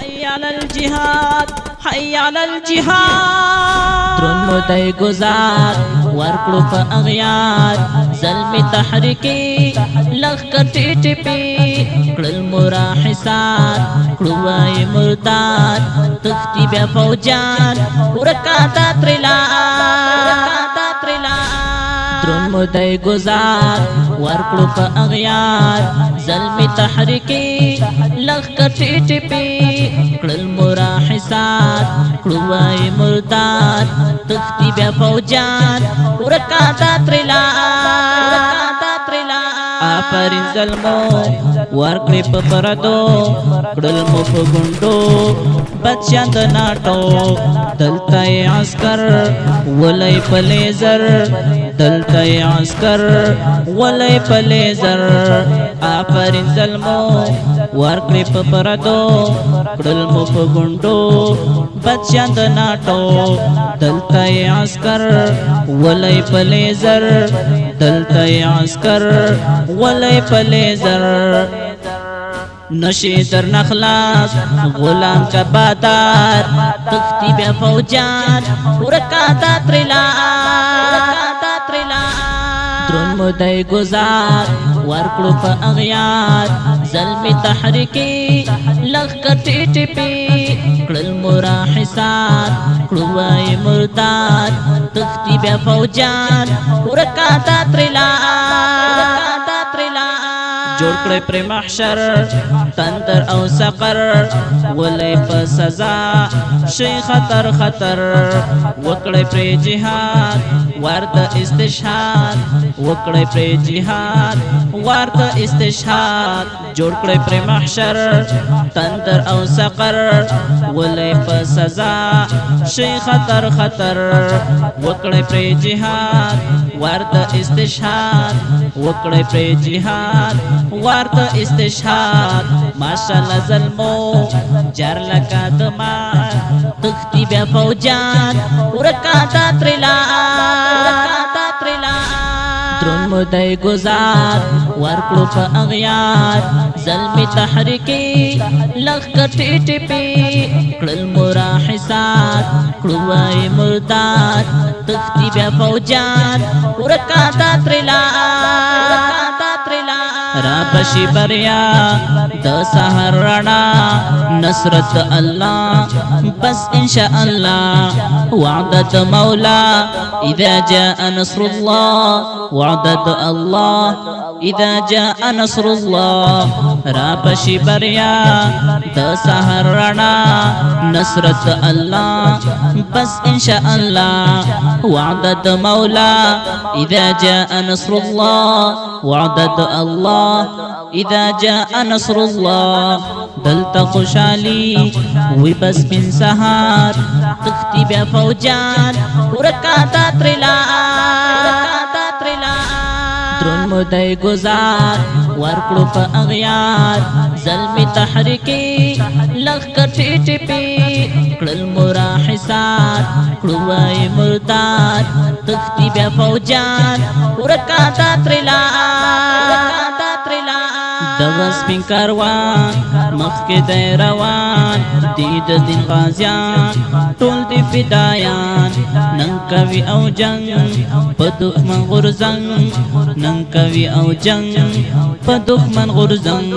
حي على الجهاد حي على الجهاد درنو دی گزار ورکړو په اغیار ظلمی تحریکی لخ کټی ټپی کړل مراحسات کړوای مردار تختی بیا فوجان ورکاتا ترلا درنو دی گزار ورکړو په اغیار ظلمی تحریکی لخ کټی ټپی کړل مراحسات کړوای مردار تختی بیا فوجان ورکاتا ترلا آفرین ظلمو ورکړې په پردو کړل مو په ګوندو بچیان د ناټو دلته عسكر ولای په لیزر دلته عسكر ولای په لیزر آفرین ظلمو ورکړې په پردو کړل مو په ګوندو بچیان د ناټو دلته عسكر ولای په لیزر دلته عسكر ولای په لیزر نشی در نخلاص غلام کا بادار تختی بیا فوجان ورکاتا ترلا درن مدی گزار ورکړو په اغیار ظلمی تحریکی لخ کټی ټپی کړل مراحسات کړوای مردار تختی بیا فوجان ورکاتا ترلا جوړ کړی پر محشر تندر او سقر ولای په سزا شي خطر خطر وکړی پر جهاد ورته استشهاد وکړی پر جهاد ورته استشهاد جوړ کړی پر محشر تندر او سقر ولای په سزا شي خطر خطر وکړی پر جهاد ورته استشهاد وکړی پر جهاد ورته استشهاد ماشاءالله ظلمو جر لکا دمار تختی بیا فوجان ورکاتا ترلا درن مدی گزار ورکړو په اغیار ظلمی تحریکی لخ کټی ټپی کړل مراحسات کړوای مردار تختی بیا فوجان ورکاتا ترلا را بشی بریا د سحر رڼا نصرت الله بس ان شاء الله وعدت مولا اذا جاء نصر الله وعدت الله اذا جاء نصر الله را بشی بریا د سحر رڼا نصرت الله بس ان شاء الله وعدت مولا اذا جاء نصر الله وعدت الله اذا جاء نصر الله دلتا خوشالي وی بس من سهار تختی بیا فوجان ورکاتا ترلا درن مدی گزار ورکړو په اغیار ظلمی تحریکی لخ کټی ټپی کړل مراحسات کړوای مردار تختی بیا فوجان ورکاتا ترلا دغس بین کاروان مخی دی روان دید دین غازیان ټول دی فدایان نن کوي او جنگ په دښمن غرزنګ نن کوي او جنگ په دښمن غرزنګ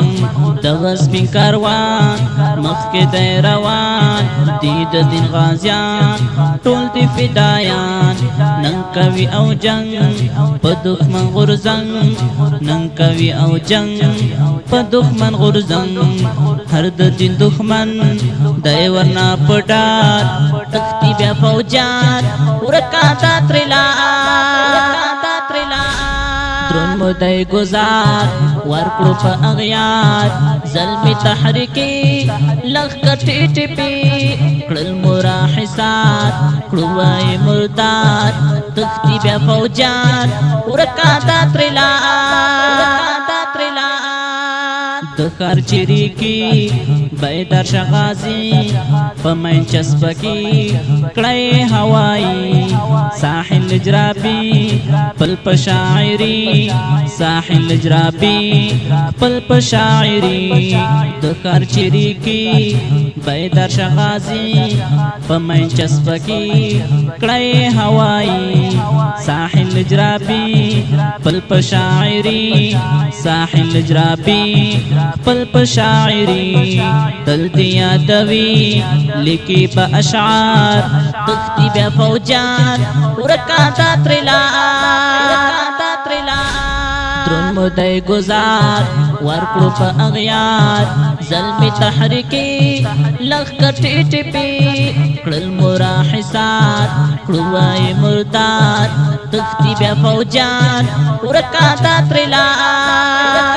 دغس بین کاروان مخی دی روان دید دین غازیان ټول دی فدایان نن کوي او جنگ په دښمن غرزنګ نن کوي او جنگ په دښمن غرزنګ هر د دین دښمن دی ورنا پټار تختی بیا فوجان ورکاتا ترلا درن مدی گزار ورکړو په اغیار ظلمی تحریکی لخ کټی ټپی کړل مراحسات کړوای مردار تختی بیا فوجان ورکاتا ترلا دخار چری کی بیدر شغازی پمین چسبکی کڑی هوائی ساحل جرابی پلپ شاعری ساحل جرابی پلپ شاعری دخار چری کی بیدر شغازی پمین چسبکی کڑی هوائی ساحل جرابی پلپ شاعری ساحل جرابی پلپ شاعری تل دیا دوی لکی با اشعار تختی بیا فوجان ورکاتا ترون مدی گزار ورکلو پا اغیار ظلمی تحریکی لغ کٹی ٹپی کڑل مراحسار کڑوائی مردار تختی بیا فوجان ورکاتا ترلار